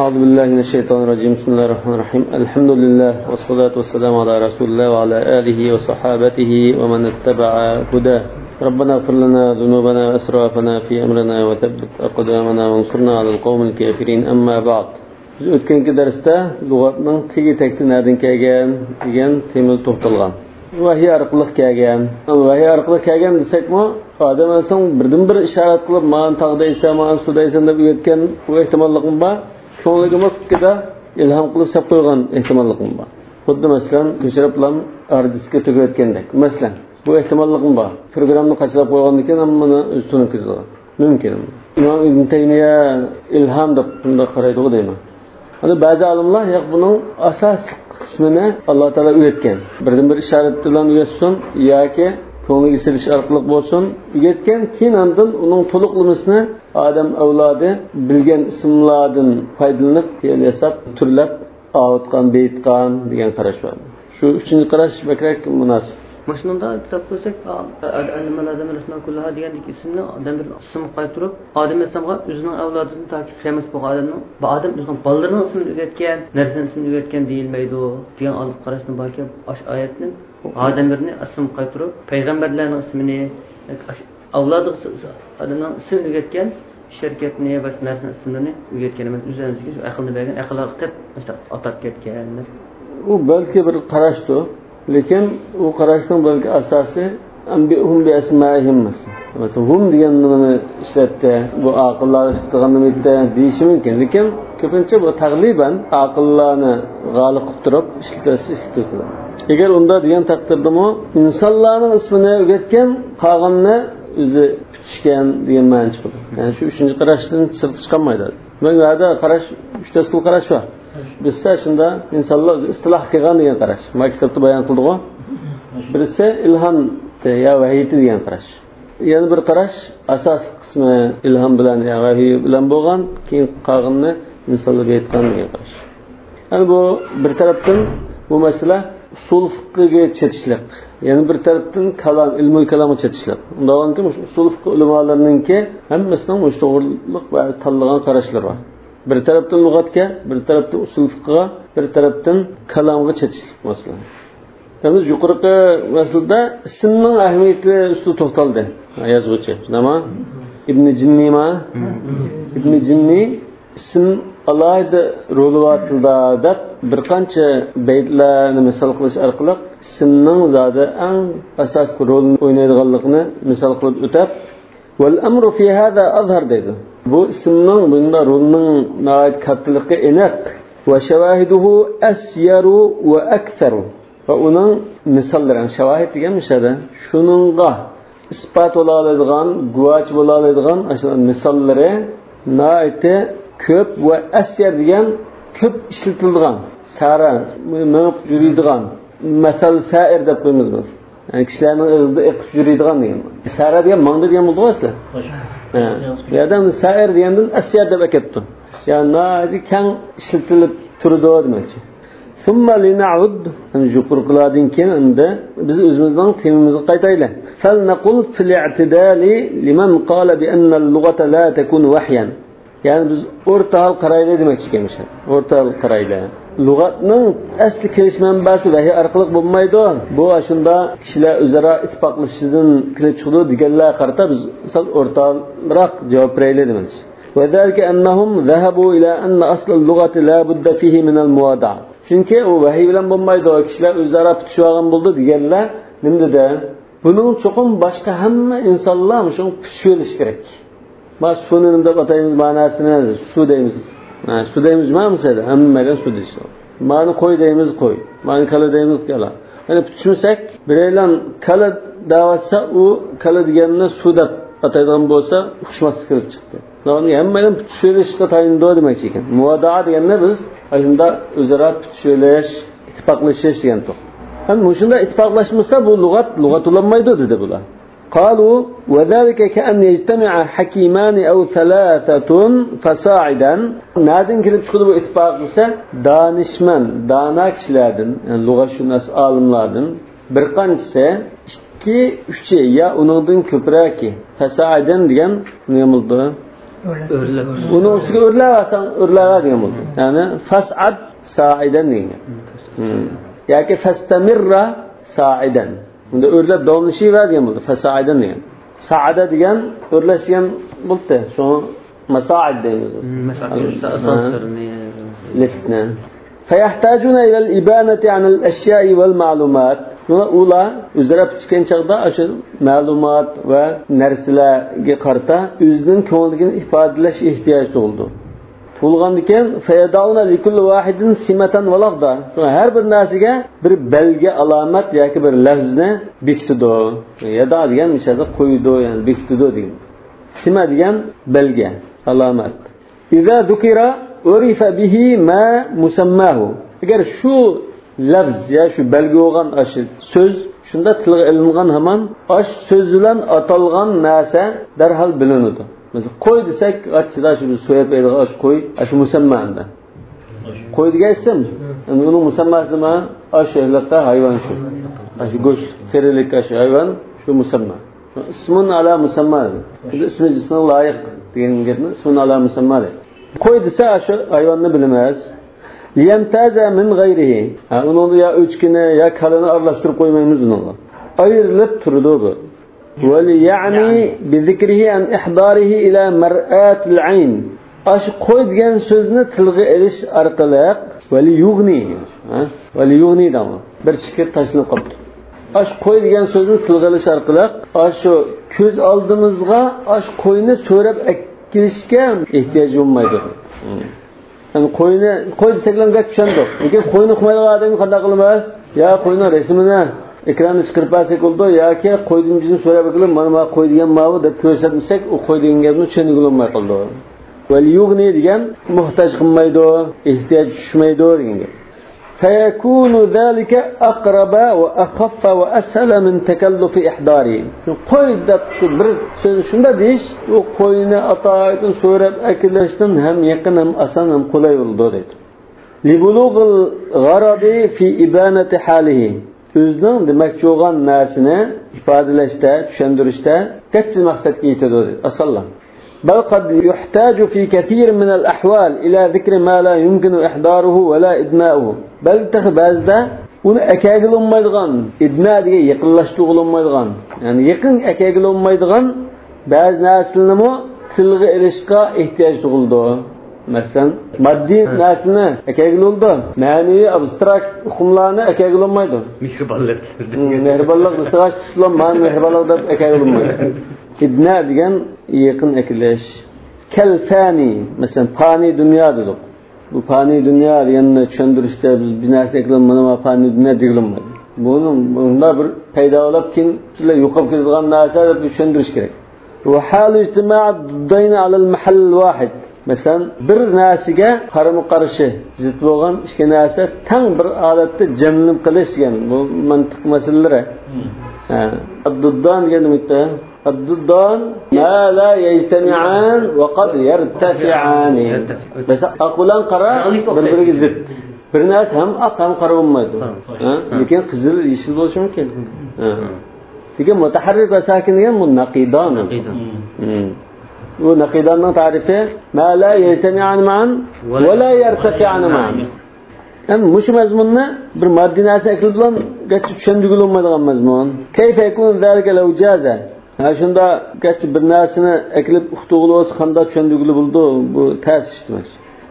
أعوذ بالله من الشيطان الرجيم بسم الله الرحمن الرحيم الحمد لله والصلاة والسلام على رسول الله وعلى آله وصحابته ومن اتبع هداه ربنا اغفر لنا ذنوبنا وأسرافنا في أمرنا وثبت أقدامنا وانصرنا على القوم الكافرين أما بعد o'tgangi darsda lug'atning tegi takti nerden kelgan degan temil to'xtalgan. Vahiy orqali kelgan. Vahiy orqali kelgan desakmi, odam o'zing birdan-bir ishorat qilib, "Men tog'daysan, men sudaysan" deb o'tgan bu ehtimolligim bor. Ko'ngligimga ikkida ilhom qilib sab qo'ygan ehtimolligim bor. Xuddi masalan, ko'chiriblam ardiska tugib o'tgandek. Masalan, bu ehtimolligim bor. Programni qachlab qo'ygandan keyin hammani o'z tunib ketadi. Mumkin. İmam İbn Taymiye ilham deb bunda qaraydi deyman. Hani bazı alimler ya bunun asas kısmını Allah Teala üretken. Birden-bir işaret bilan üretsin yoki ko'ngliga silish orqali bo'lsin, üretken keyin andın onun to'liqlamasini odam avlodi bilgan ismlardan foydalanib, yasab, turlab, avutgan, beytgan degan qarash bor. Shu uchinchi qarash bakrak munosib. Maşınında kitap koysak, Adam Resmen Kullaha diyen isimli adam bir isim qaytırıp, Adem Esselam'a özünün evladını takip kıyamet bu adamın, bu adam özünün ballarının ismini üretken, nereden ismini üretken değilmeydi o diyen alıp karıştığın baki ayetinin Adem birini isim qaytırıp, peygamberlerin ismini, evladı adamın ismini üretken, şirketini ve nereden isimlerini üretken, üzerinizdeki akıllı belgen, akıllı akıtıp atak ketkenler. O belki bir qaraşdı. Lekin u qarashning balki asosi ambihum bi asmaihim mesela hum deganini ishlatdi, bu aqllar ishlatganini deyishi mumkin. Lekin ko'pincha bu tagliban aqllarni g'olib qilib turib ishlatiladi. Agar unda degan taqdirdami insonlarning ismini o'rgatgan, qolganini o'zi tutishgan degan ma'no chiqadi. Ya'ni shu uchinchi qarashdan sirti chiqolmaydi. Men bu yerda qarash uchta xil qarash bor. Bizsa shunda insonlar istiloh qilgan degan qarash. Maktabda bayon qildik-ku. Birisi ilhom ya vahiy degan qarash. Yana bir qarash asos qismi ilhom bilan ya vahiy bilan bo'lgan, keyin qolganini insonlarga aytgan degan qarash. Yani bu bir tarafdan bu masala usul fiqhiga chetishlik. Yani bir tarafdan kalam, ilmiy kalamga chetishlik. Undan keyin usul fiqh ulamolarininki hammasining to'g'riliq va tanlagan qarashlar bor. Bir tarafdan lug'atga, bir tarafdan usul fiqhga, bir tarafdan kalamga chetishlik masalan. Yani yuqorqi masalada ismning ahamiyati ustida to'xtaldi. Yozuvchi. Nima? Ibn Jinnima. Ibn Jinni ism alayda ro'lvatilda deb bir qancha baytlarni misol qilish orqali ismning zodi eng asosiy rolni o'ynaydiganligini misol qilib o'tab, "Val amru fi hada azhar" dedi. Bu ismning bunda rolning nihayat kattaligi aniq va shawahiduhu asyaru va aktharu. Va uning misollari, shawahid degan mishada shuningga isbot bo'la oladigan, guvoch bo'la oladigan ashuna misollari nihayat ko'p va asyar degan ko'p ishlatilgan, sara minib yuradigan, masal sair deb qo'yamiz biz. Yani kishilarning o'zida eqib yuradigan degan. Sara degan mangda degan bo'ldi asli. Yerdan sair degandan asyar deb aketdi. Yani nadi kang ishlatilib turdi demakchi. Thumma lina'ud juqurqladin keyin endi biz o'zimizning temamizga qaytaylik. Fal naqul fil i'tidali liman qala bi anna al-lughata la takun wahyan. Yani biz o'rta hal qarayli demoqchi ekanmiz. O'rta hal qarayli. Lug'atning asli kelish manbasi vahiy orqali bo'lmaydi. Bu shunda kishilar o'zaro ittifoqlashishidan kelib chiqdi deganlar qarata biz o'rtaroq javob beraylik demoqchi. Va zalika annahum zahabu ila anna asl al-lughati la budda fihi min al-muwada'a. Chunki u vahiy bilan bo'lmaydi, kishilar o'zaro tutishib olgan bo'ldi deganlar nimda? Buning cho'qim boshqa hamma insonlar shu tutishib olish kerak. Mas suni deb ataymiz ma'nosini su deymiz. Su deymiz ma'nosida hammaga su deymiz. Ma'ni qo'y deymiz qo'y. Ma'ni kala deymiz kala. Yani tushunsak, biraylan kala davatsa u kala deganini su deb ataydigan bo'lsa, xushmas kirib chiqdi. Yani hammaga tushunishga tayinli demak ekan. Muvadaa deganni biz shunda o'zaro tushunish, ittifoqlashish degan to'q. Yani shunda ittifoqlashmasa bu lug'at ulanmaydi dedi bular. قالوا وذلك كأن يجتمع حكيمان أو ثلاثة فصاعدا. Nereden kelib chiqdi bu ittifoq desa, danishman, dana kishilardan, yani lug'atshunos olimlardan bir qanchasi 2-3 ya uningdan ko'proq fasaidan degan nima bo'ldi? Uni ustiga o'rlaversan, o'rlaver degan bo'ldi. Ya'ni fas'ad sa'idan degan. Yoki fastamirra sa'idan. Bunda o'rlab davomlashaver degan bo'ldi. Fasa'idan degan. Sa'ada degan o'rlashgan bo'ldi. Shu masa'id deymiz. Liftni. فيحتاجون إلى الإبانة عن الأشياء والمعلومات. Ular o'zlari chiqqan chaqda o'sha ma'lumot va narsalarga qarata o'zining ko'ngligini ifodalash ehtiyoji tug'ildi. Bo'lgandan fayadauna likulli wahidin simatan va lafza. Har bir narsaga bir belgi, alomat yoki bir lafzni bekitdi. Yada degan mishada qo'ydi, ya'ni bekitdi degan. Sima degan belgi, alomat. Iza zukira urifa bihi ma musammahu. Agar shu lafz ya shu belgi bo'lgan ashi so'z shunda tilga ilingan hamon ash so'z bilan atalgan narsa darhol bilinadi. Mesela qo'y desak, achchida shu so'yib aytgan ash qo'y, ash musammanda. Qo'y degan ism, uning musammasi nima? Ash hayvonlar hayvon shu. Ash go'sht, terilik ash hayvon shu musamma. Ismun ala musamma. İsmi cismine layık degan gapni ismun ala musamma. Qo'y desa ash hayvonni bilmas. Liyamtaza min g'ayrihi. Uni ya o'chkini ya kalini aralashtirib qo'ymaymiz unga. Ayrilib turdi bu. وَلِيَعْنِي بِذِكْرِهِ عَنْ إِحْضَارِهِ إِلَى مَرْآتِ الْعَيْنِ. Aş qo'y degan so'zni tilga elish orqali وَلِيُغْنِي. وَلِيُغْنِي damo. Bir shikir tashlanib qoldi. Aş qo'y degan so'zni tilga elish orqali shu ko'z oldimizga ash qo'yni so'rab kelishga ehtiyoj bo'lmaydi. Yani qo'y desaklar gap tushundik. Lekin qo'yni qilmaydigan odam qanday qilamiz? Ya qo'yni rasmini ekranni chiqarib olsak bo'ldi yoki qo'yning yuzini so'rab kelib mana qo'y degan ma'vu deb ko'rsatmasak u qo'y degan gapni tushunib olmay qoldi. Val yughni degan muhtoj qilmaydi, ehtiyoj tushmaydi degan gap. Fayakunu zalika aqraba va akhaffa va ashala min takalluf ihdari. Qo'y deb bir so'z shunda deyish, u qo'yni atoyatini so'rab akilashdan ham yaqin ham oson ham qulay bo'ldi deydi. Libulughil gharadi fi ibanati halihi. O'zining demakchi bo'lgan narsani ifodalashda, tushuntirishda katta maqsadga yetadi dedi. Asallam. Bal qad yuhtaju fi kathir min al-ahwal ila dhikri ma la yumkinu ihdaruhu wa la idna'uhu. Balki ba'zida uni akagilolmaydigan, idna degan yaqinlashtirolmaydigan, ya'ni yaqin akagilolmaydigan ba'zi narsalarni tilga ilishga ehtiyoj tug'ildi. Masalan, moddiy narsani akagiloldi. Ma'naviy abstrakt hukmlarni akagilolmaydi. Mehribonlik. Mehribonlik desaq, tushlan ma'ni mehribonlik deb akagilolmaydi. İdna degan yaqin akilish. Kalfani, masalan, fani dunyo dedik. Bu fani dunyo deganni tushuntirishda biz bir narsa eklanmadi, mana fani dunyo deyilmaydi. Bunda bir paydo bo'lib keyin yo'qolib ketadigan narsa deb tushuntirish kerak. Va halu ijtima'at dayn ala al-mahall wahid. Mesela bir narsaga qarama-qarshi zid bo'lgan ikki narsa tang bir holatda jamlanib qilish degan bu mantiq masalalari. Ad-duddan degan nimada? Ad-duddan ma la yajtami'an va qad yartafi'an. Mesela aqlan qara bir-biriga zid. Bir narsa ham aq ham qora bo'lmaydi. Lekin qizil yeshil bo'lishi mumkin. Lekin mutaharrik va sakin degan bu naqidan. Bu naqidanning tarifi ma la yajtami'an ma'an va la yartafi'an ma'an. Yani mush mazmunni bir moddiy narsa akil bilan gachi tushundirib olmaydigan mazmun. Kayfa yakun zalika law jaza. Shunda gachi bir narsani akilib uqtug'ili o'z qanday tushundirib bo'ldi bu ta'sis demak.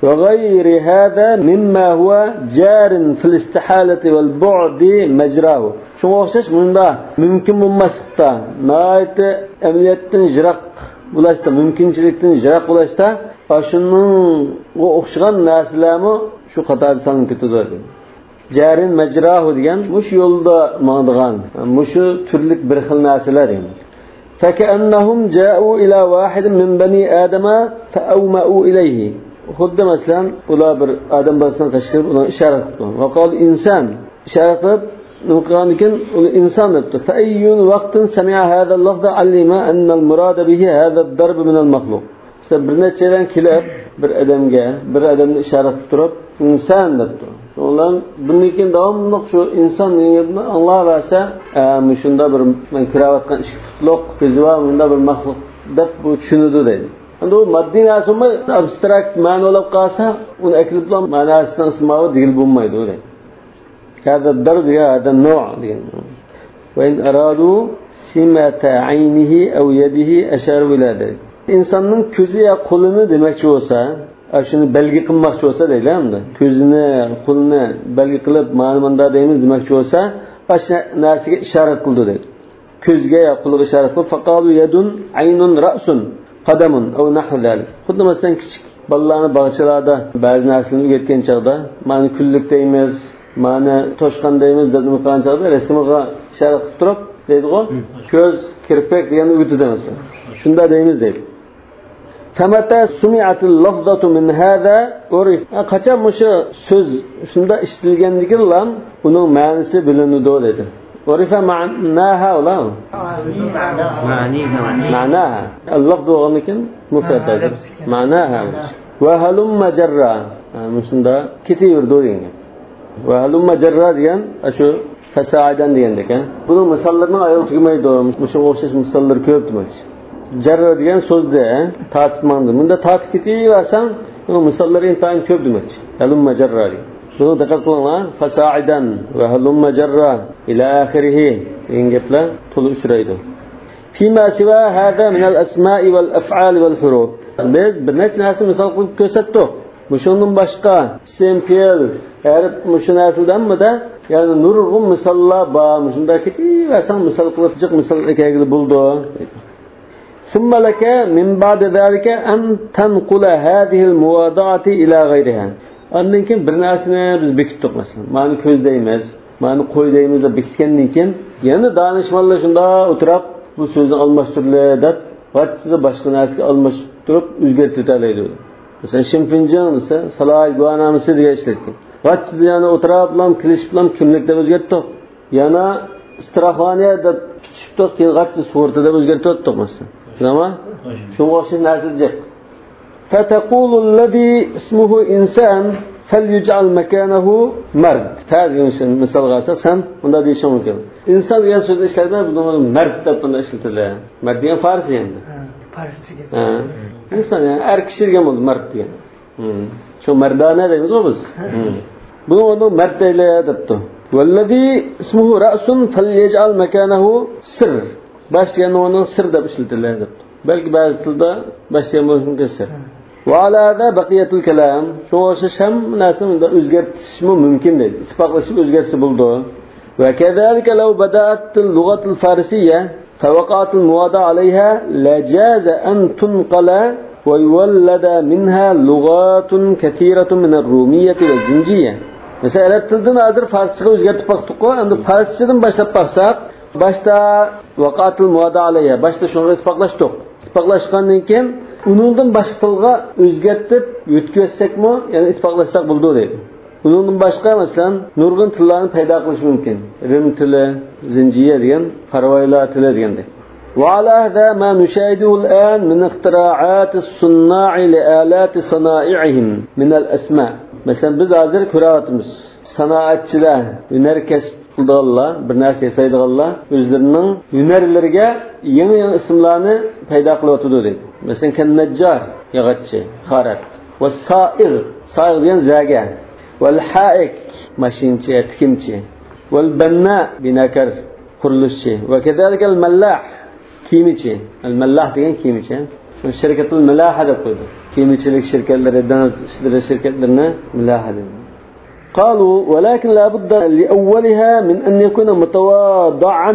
Va g'ayri hada mimma huwa jarin fil istihalati wal bu'di majrahu. Shunga o'xshash bunda mumkin bo'lmaslikda, noyati amaliyotdan yiroq bo'lashda, mumkinchilikdan yiroq bo'lashda shuning o'xshagan narsalarni shu qatorda sanib ketadi. Jarin majrahu degan mush yo'lda mangdigan, mushu turlik bir xil narsalar endi. Fakannahum ja'u ila wahid min bani adama fa'awma'u ilayhi. Xuddi masalan ular bir odam bolasidan qashqirib ularni ishorat qildi. Va qol inson ishorat qilib نقولكن الإنسان فأي وقت سمع هذا اللفظ علم أن المراد به هذا الضرب من المخلوق. برنا çelen kilep bir adamın işaret tutup insan depti. Ondan bunnikin devamlı şu insan diyeni Allah verse şunda bir men kiravatkan iş tutluq gözü var bunda bir mahluk dep bu düşünüdü dedi. Anda o maddi nasımı abstrakt ma'na olab qalsa, uni akliblan ma'nasidan ismovi digil bo'lmaydi o'ylay. Hada darb ya hada no' degan. Wa in aradu simata aynihi aw yadihi asharu ila dalik. İnsanın ko'zi ya qo'lini demakchi bo'lsa, shuni belgi qilmoqchi bo'lsa deydi endi. Ko'zini, qo'lini belgi qilib, ma'lumanda deymiz demakchi bo'lsa, boshqa narsaga ishorat qildi deydi. Ko'zga ya qo'lga ishorat qilib, faqalu yadun aynun ra'sun qadamun aw nahwu zalik. Xuddi masalan kichik bolalarni bog'chalarda ba'zi narsalarni o'rgatgan chog'da, ma'ni kunlik deymiz, ma'ni toshqan deymiz deb nima qilgan chog'da rasmga ishorat qilib turib, deydi-ku, ko'z, kirpik degan o'tida masalan. Shunda deymiz deydi. Famata sumi'atul lafzatu min hada urif. Qachon o'sha so'z shunda ishlatilganligidan uning ma'nosi bilinadi dedi. Urifa ma'naha wala? Ma'naha. Al-lafzu g'anikin mufrad. Ma'naha. Wa halumma jarra. Shunda ketaverdi degan. Wa halumma jarra degan shu fasaidan degan ekan. Buning misollarini ayol tugmaydi. Shunga o'xshash misollar ko'p demoqchi. Jarra degan so'zda tatib ma'nosi. Bunda tatib ketaversan, bu misollar intayin ko'p demoqchi. Halumma jarra. Bunu diqqat qilinglar. Fasaidan va halumma jarra ila oxirih degan gaplar to'liq uchraydi. Fima siva hada min al-asma'i wal af'al wal huruf. Biz bir necha narsa misol qilib ko'rsatdik. Shundan boshqa ism, fe'l, harf shu narsadanmi-da, ya'ni nurg'un misollar bor. Shunda ketaversan misol qilib jiq misol ekagili bo'ldi. ثم لك من بعد ذلك أن تنقل هذه المواضعات إلى غيرها. Ondan keyin bir narsani biz bekitdik masalan. Ma'ni ko'z deymiz, ma'ni qo'y deymiz deb bekitgandan keyin yana danishmonlar shunda o'tirib bu so'zni almashtirlar deb vaqtida boshqa narsaga almashtirib o'zgartiradi. Masalan, shimfinjon desa, salay guanamisi degan ishlatgan. Vaqtida yana o'tirib bilan klishib bilan kimlik deb o'zgartirdik. Yana istirahoniya deb tushibdik, keyin vaqtida sug'urta deb o'zgartirdik masalan. Shunami? Shunga o'xshash narsa deb. فتقول الذي اسمه إنسان فليجعل مكانه مرد. هذا مثال غاسق سن وندا ديشون ممكن. إنسان يسوع إشلاتنا بدون مرد تبتنا إشلاتله. مرد يعني فارس يعني. Farsça. İnsan yani erkişir gemol مرد يعني. Şu merdane deyimiz o biz. Bunu onu مرد ile yaptı. والذي اسمه رأس فليجعل مكانه سر. Başlayan onun sır da işletilir yaptı. Belki bazı tilde başlayan olsun keser. وعلى هذا بقية الكلام شو شم ناسم özgertiş mi mümkün değil. İttifaklaşıp özgersi buldu. وكذلك لو بدأت اللغة الفارسية فوقعت المواضع عليها لجاز أن تنقل ويولد منها لغات كثيرة من الرومية والزنجية. Mesela Arap tilden adır Farsça'ya özgertip baktık o. Ama Farsça'dan başlayıp baksak başta vakatul muada aleyha. Başta şunu ittifaklaştık. İttifaklaşkandan keyin unundan başqa tilga o'zgartib yetkazsakmi, ya'ni ittifoqlashsak bo'ldi deydi. Undan boshqa masalan nurg'un tillarni paydo qilish mumkin. Rim tili, zinjiya degan, qaravoylar tili deganda. Va ala hada ma nushahiduhu al-an min iqtira'at as-sunna'i li alati sana'i'ihim min al-asma'. Masalan biz hozir ko'ryapmiz. Sanoatchilar, hunar kasb qildilar, bir narsa yasaydiganlar o'zlarining hunarlariga yangi ismlarni paydo qilyapti deydi. Mesela kan-najjar yog'ochchi, xarat, va sa'ir, sa'ir degan zaga, val ha'ik mashinchi, tikimchi, val banna binakar qurilishchi, va kadalika al-mallah kiyimichi, al-mallah degan kiyimichi. Shu shirkatul malaha deb qo'ydi. Kiyimichilik shirkatlaridan shirkatlarni malaha dedi. قالوا ولكن لا بد لأولها من أن يكون متواضعا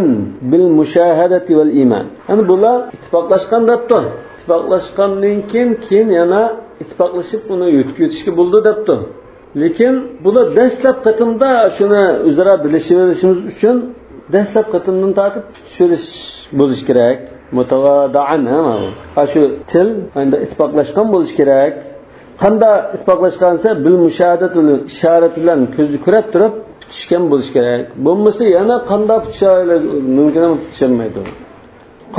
بالمشاهدة والإيمان. Yani bunlar ittifaklaşkan depti. İttifaklaşkandan keyin yana ittifaklaşıp bunu yutkiye buldu depti. Lekin bular dastlab qatımda şunu o'zaro bilishimiz uchun dastlab qatımdan tatib tushirish bo'lish kerak. Mutavadaan ha shu til endi ittifaklaşkan bo'lish kerak. Qanda ittifaqlashgansa bil mushahadatul ishorat bilan ko'zni ko'rib turib tushgan bo'lish kerak. Bo'lmasa yana qanda tushaylar mumkin emas tushmaydi.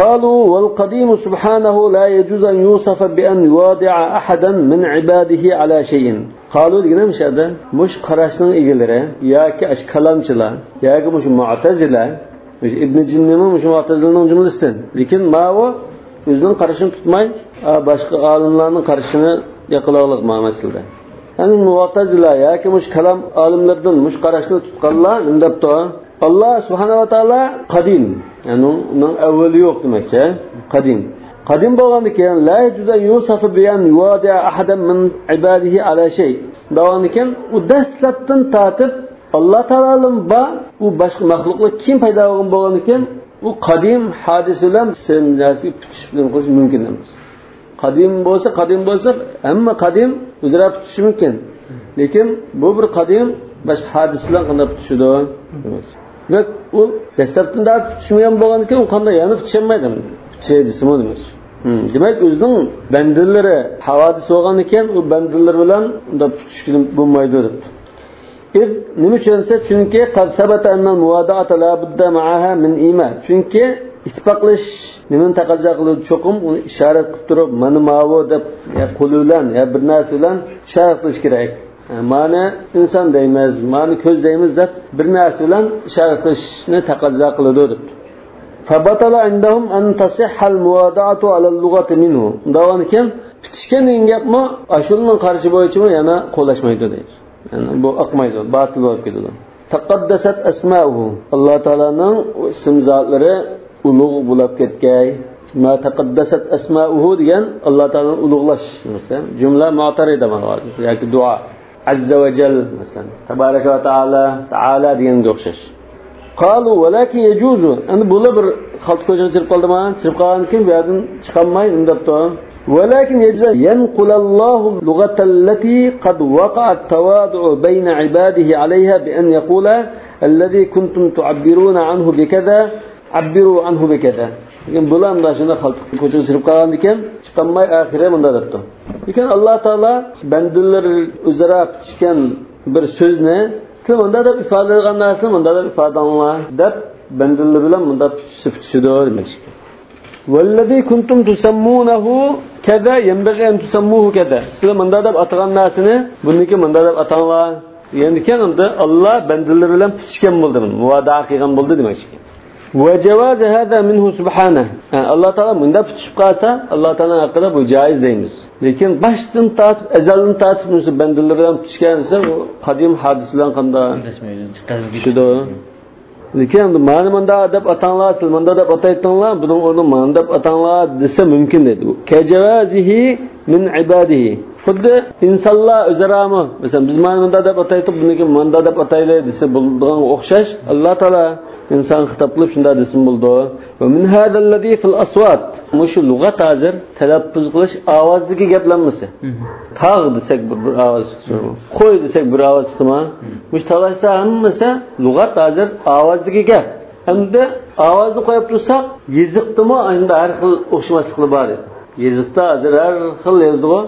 قالوا والقديم سبحانه لا يجوز أن يوصف بأن يواضع أحدا من عباده على شيء. قالوا دينا مش هذا مش قراشنا إيجلره يا كأش كلام شلا يا كمش معتزلة مش ابن جنة مش معتزلنا جملستن لكن ما هو özünün qarashini tutmay, boshqa olimlarning qarashini yaqinlaqliq masalasida. Yani Mu'tazila yoki mush kalam olimlardan mush qarashni tutganlar undabdi. Allah subhanahu va taolo qadim, ya'ni uning avvali yo'q demakchi, qadim. Qadim bo'lgandan la yuza yusafu biyan yuwadi'a ahadan min ibadihi ala shay. Bo'lgandan u dastlabdan tatib Allah taoloning ba u boshqa maxluqlar kim paydo bo'lgandan u qadim hadis bilan semjasi tutish bilan qilish mumkin emas. Qadim bo'lsa, hamma qadim o'zaro tutish mumkin. Lekin bu bir qadim boshqa hadis bilan qanday tutishdi? Demak, u dastlabdan da tutishmagan bo'lgandan u qanday yana tutisholmaydi. Tutishaydi demak. Demak, o'zining bandalari havadis bo'lgan ekan, u bandalar bilan unda tutish bo'lmaydi deb. Nima uchunsa, chunki qad sabata annal muwada'ata la budda ma'aha min iman. Chunki ittifoqlash nimani taqozo qiladi? Cho'qim uni ishorat qilib turib, mana ma'vo deb qo'li bilan bir narsa bilan ishorat qilish kerak. Ma'ni inson deymiz, ma'ni ko'z deymiz deb bir narsa bilan ishorat qilishni taqozo qiladi deb. Fabatala indahum an tasihha al-muwada'atu 'ala al-lughati minhu. Davanikin tutishgan gapmi ashulning qarshi bo'yicha yana qo'llashmaydi deydi. Yani bu akmaydı, batıl olib ketadi. Taqaddasat asma'uhu. Alloh taolaning ism zotlari ulug' bo'lib ketgay. Ma taqaddasat asma'uhu degan Alloh taolaning ulug'lash masalan, jumla mu'tarida ma'nosi yoki duo. Azza va jal masalan, tabaraka va taala deganga o'xshash. Qalu walakin yajuzu. Endi bu bir xalq ko'chaga chiqib qoldimi? Chiqib qolgan kim bu yerdan chiqolmay undabdi. ولكن يجوز ينقل الله اللغة التي قد وقع التواضع بين عباده عليها بأن يقول الذي كنتم تعبرون عنه بكذا عبروا عنه بكذا. Lekin bular da shunda xalq ko'chaga chiqib qolgan ekan, chiqolmay oxiri bunda debdi. Lekin Alloh taolo bandalar o'zaro chiqqan bir so'zni tilda deb ifodalangan narsani bunda deb ifodalanglar deb bandalar bilan bunda tutishdi demak. والذي كنتم تسمونه كذا ينبغي أن تسموه كذا. Sizlar manda deb atagan narsani buniki manda deb atanglar. Yani endi Allah bandalar bilan tutishgan bo'ldi, muvodaa qilgan bo'ldi demak. Va javoz hada minhu subhanahu. Alloh taolo bunda tutishib qolsa, Alloh taolo haqida bu joiz deymiz. Lekin boshdan tortib, azaldan tortib bandalar bilan tutishgansa, u qadim hadis bilan qanday chiqadi? Lekin manda deb atanglar, siz manda deb ataytinglar, buning o'rni manda deb atanglar desa mumkin dedi. Kajavazihi min ibadihi. Xuddi insonlar o'zarami, masalan biz manda deb ataytib, buniki manda deb ataylar desa bo'lgan o'xshash. Alloh taolo inson xitob qilib shunday desin bo'ldi. Va min hada alladhi fil aswat. Mush lug'at hozir talaffuz qilish ovozdagi gaplanmasa. Tog' desak bir ovoz chiqadi. Qo'y desak bir ovoz chiqadimi? Mush talashsa hammasi lug'at hozir ovozdagi gap. Hamda ovozni qo'yib tursak, yeziqdimi endi har xil o'xshamasliklar bor edi. Yeziqda hozir har xil yozdi-ku.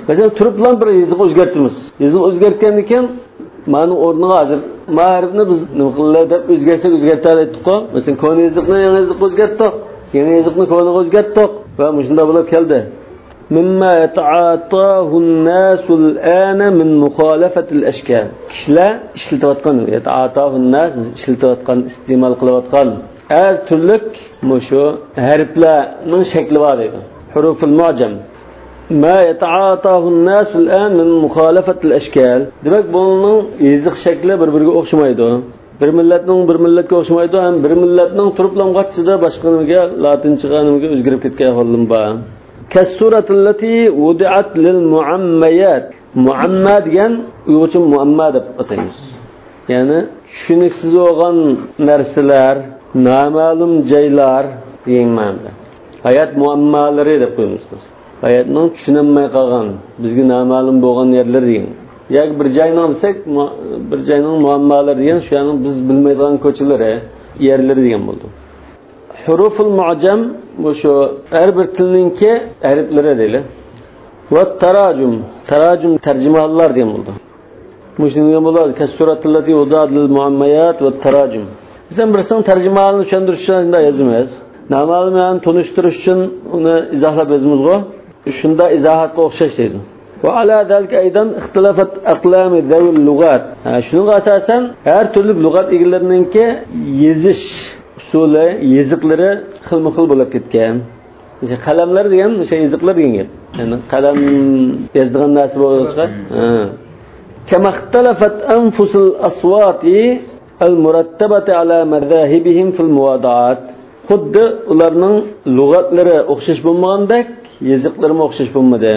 Mesela turib bilan bir yeziq o'zgartiramiz. Yeziq o'zgartgandan keyin ma'ni o'rniga hozir ma'rifni biz nima qilib deb o'zgartar etdik-ku. Masalan, koni yeziqni yangi yeziq o'zgartdik. Yangi yeziqni koniga o'zgartdik va shunda bo'lib keldi. Mimma yata'atahu an-nasu al-ana min mukhalafati al-ashkal. Kishilar ishlatayotgan, yata'atahu an-nas ishlatayotgan, iste'mol qilayotgan har turli mushu harflarning shakli bor edi. Huruful mu'jam. ما يتعاطاه الناس الآن من مخالفة الأشكال. Demek bunun yeziq şekli bir-biriga o'xshamaydi. Bir millatga o'xshamaydi, ham bir millatning turiblamg'achida boshqa nimaga, latinchaga nimaga o'zgarib ketgan holim bor. Kas-suratillati wudi'at lil muammayat. Muamma degan uyg'urcha muamma deb ataymiz. Ya'ni tushuniksiz bo'lgan narsalar, noma'lum joylar degan ma'noda. Hayot muammalari deb qo'yamiz. Hayatning tushunilmay qolgan, bizga noma'lum bo'lgan yerlar degan. Yoki bir joyni olsak, bir joyning muammolari degan, shu yerning biz bilmaydigan ko'chalari, yerlari degan bo'ldi. Huruful mu'jam bu shu har bir tilningki harflari deylar. Va tarajum tarjimalar degan bo'ldi. Mushunga bo'ladi, kas-suratillati udad lil muammayat va tarajum. Sen birsin tarjimalni tushundirish uchun yozamiz. Noma'lum yani tunishtirish uchun uni izohlab yozamiz-ku. Shunda izohatga o'xshash deydi. Va ala zalika aydan ixtilafat aqlami zawil lug'at. Shunga asosan har turli lug'at egalarininki yezish usuli, yeziqlari xilma-xil bo'lib ketgan. İşte kalemler diyen yazıklar diyen gel. Yani kalem yazdığı nasip olacak. Kema ihtalafat anfusul aswati el-murattabati ala mazahibihim fil muvadaat. Xuddi ularning lug'atlari o'xshash bo'lmagandek, yazıqlari o'xshash bo'lmadi.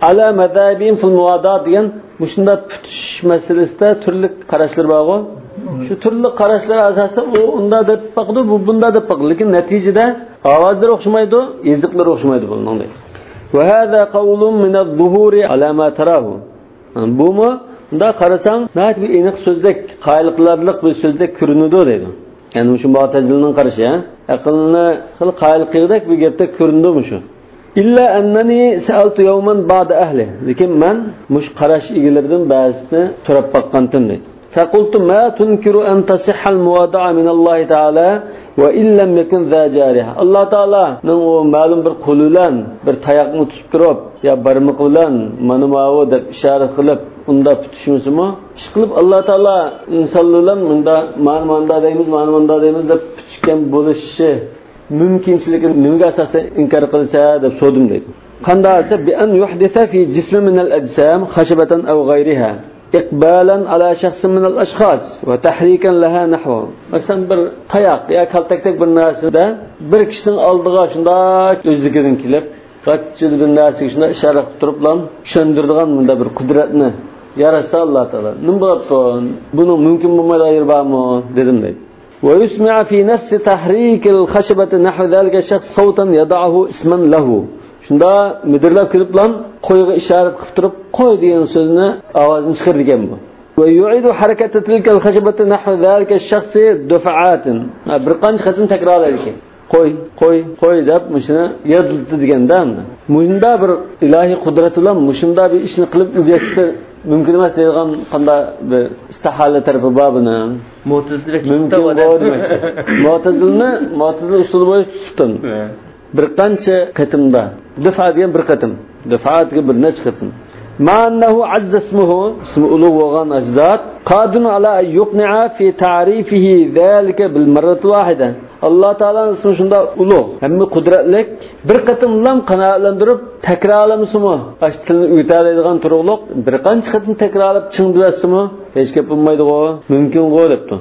Ala mazahibihim fil muvadaat degan shunda tutish masalasida turli qarashlar bor. Shu turli qarashlar asosida u unda deb baqdi, bu bunda deb baqdi. Lekin natijada ovozlar o'xshamaydi, yazıqlar o'xshamaydi bunday. Va hada qawlun min az-zuhuri ala ma tarahu. Bu mu? Bunda qarasang, nəhət bir eniq sözdək, qaylıqlarlıq bir sözdək görünüdü deydi. Yani şu Mu'tezilinin qaraşı, aqlını xil qaylıqlıqdək bir gapda göründü şu. İlla annani sa'altu yawman ba'da ahli. Lekin men mush qarash egilerden ba'zisini so'rab baqqandim deydi. Faqultu ma tunkiru an tasihha al-muwada'a min Allah Ta'ala ve illam yakun za jariha. Allah Ta'ala'nın o ma'lum bir qo'lilan bir tayoqni tutib turib, ya barmoq bilan mana ma'vo deb ishorat qilib unda tutishimizni ish qilib Allah Ta'ala insonlardan manda deymiz deb tutishgan bo'lishi mümkinçilikini nimga asosan inkor qilsa deb so'dim deydi. Qanday esa bi an yuhdisa fi jismi min al-ajsam khashabatan aw ghayriha iqbalan ala shakhsin min al-ashkhas wa tahrikan laha nahwa. Masalan bir tayoq ya kaltakdek bir narsada bir kishining oldiga shunda o'zligidan kelib, qachchil bir narsaga shunda ishorat qilib turiblam, tushundiradigan bunda bir qudratni yaratsa Allah Taala. Nima bo'libdi? Buni mumkin bo'lmaydi ayirbarmi dedim deydi. ويسمع في نفس تحريك الخشبة نحو ذلك الشخص صوتا يضعه اسما له. Şunda müdürler kirip lan qo'yga ishorat qilib turib qo'y degan so'zni ovozini chiqargan bu. Ve yu'idu harakata tilka al-khashabati nahwu zalika ash-shakhs dufa'atin. Bir qancha qatim takrorlar ekan. Qo'y deb mushuni yodildi deganda. Bunda bir ilohiy qudrat bilan mushunda bir ishni qilib ulgursa mümkün emas deyilgan qanday bir istihala tarafi bor buni. Mu'tazilni usuli bo'yicha tutdim. Bir qancha qatimda difa degan bir qatim, difaatga bir necha qatim. Ma'annahu azza ismuhu, ismi ulug' bo'lgan azzat, qadirun ala an yuqni'a fi ta'rifihi zalika bil marrat wahida. Allah Ta'ala'nın ismi shunda ulug', hamma qudratlik, bir qatim bilan qanoatlantirib takrorlamasimi? Ash tilni o'ytalaydigan turug'liq bir qancha qatim takrorlab chingdirasimi? Hech gap bo'lmaydi-ku, mumkin-ku debdi.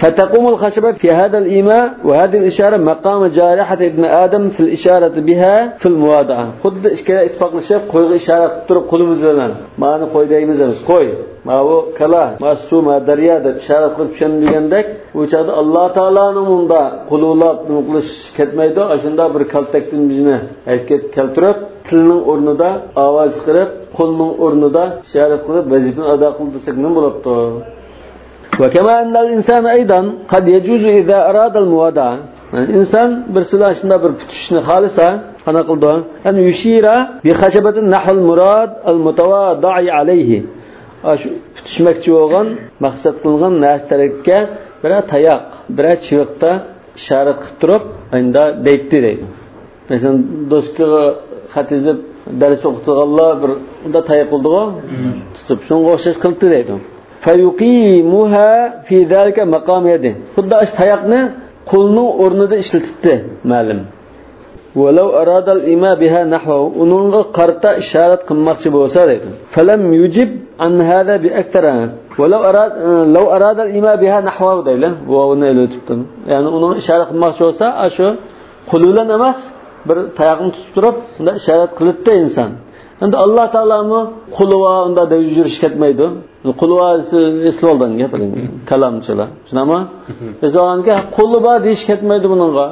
فتقوم الخشبة في هذا الإيماء وهذه الإشارة مقام جارحة ابن آدم في الإشارة بها في الموادعة. خد إشكال اتفاق الشيء قوي إشارة ترى قلوب زلنا ما أنا قوي دايما زلنا قوي ما هو كلا ما سو ما دريا ده إشارة قلب شن بيجندك وشاد الله تعالى نموندا قلولات نقلش كتميدا عشان دا بركالتكتن بجنة هيك كالترب تلنن أورندا آواز قرب قلنن أورندا إشارة قلب وظيفة أداء قلب سكنن بلبتو. وكما أن الإنسان أيضا قد يجوز إذا أراد الموادعة. الإنسان برسلاشنا برفتشنا خالصا أنا قلت أن يشير بخشبة نحو المراد المتواضع عليه. فتشمكتي وغن مقصد قلغن ناس تركة برا تياق برا çivikta işaret kıptırıp aynda deytti deydi. Mesela dostu xat yazıp ders okuduğalla bir da tayak oldu tutup şunu oxşaş kıldı deydi. فَيُقِيمُهَا فِي ذَلِكَ مَقَامِ يَدِهِ. Xuddi aş tayaqni qo'lning o'rnida ishlatibdi, ma'lum. وَلَوْ أَرَادَ الْإِمَا بِهَا نَحْوَهُ. Uningga qarta ishorat qilmoqchi bo'lsa deydi. فَلَمْ يُجِبْ عَنْ هَذَا بِأَكْثَرَ. لَوْ أَرَادَ الْإِمَا بِهَا نَحْوَهُ deydi. Bu onu elitibdi. Yani uning ishorat qilmoqchi bo'lsa, shu qo'l bilan emas, bir tayoqni tutib turib, unda ishorat qilibdi inson. Endi Allah Ta'ala'nı qulva unda da yurish ketmaydi. Qulva esloldan gapiring, kalamchilar. Shunami? Bizonga qulva deyish ketmaydi buningga.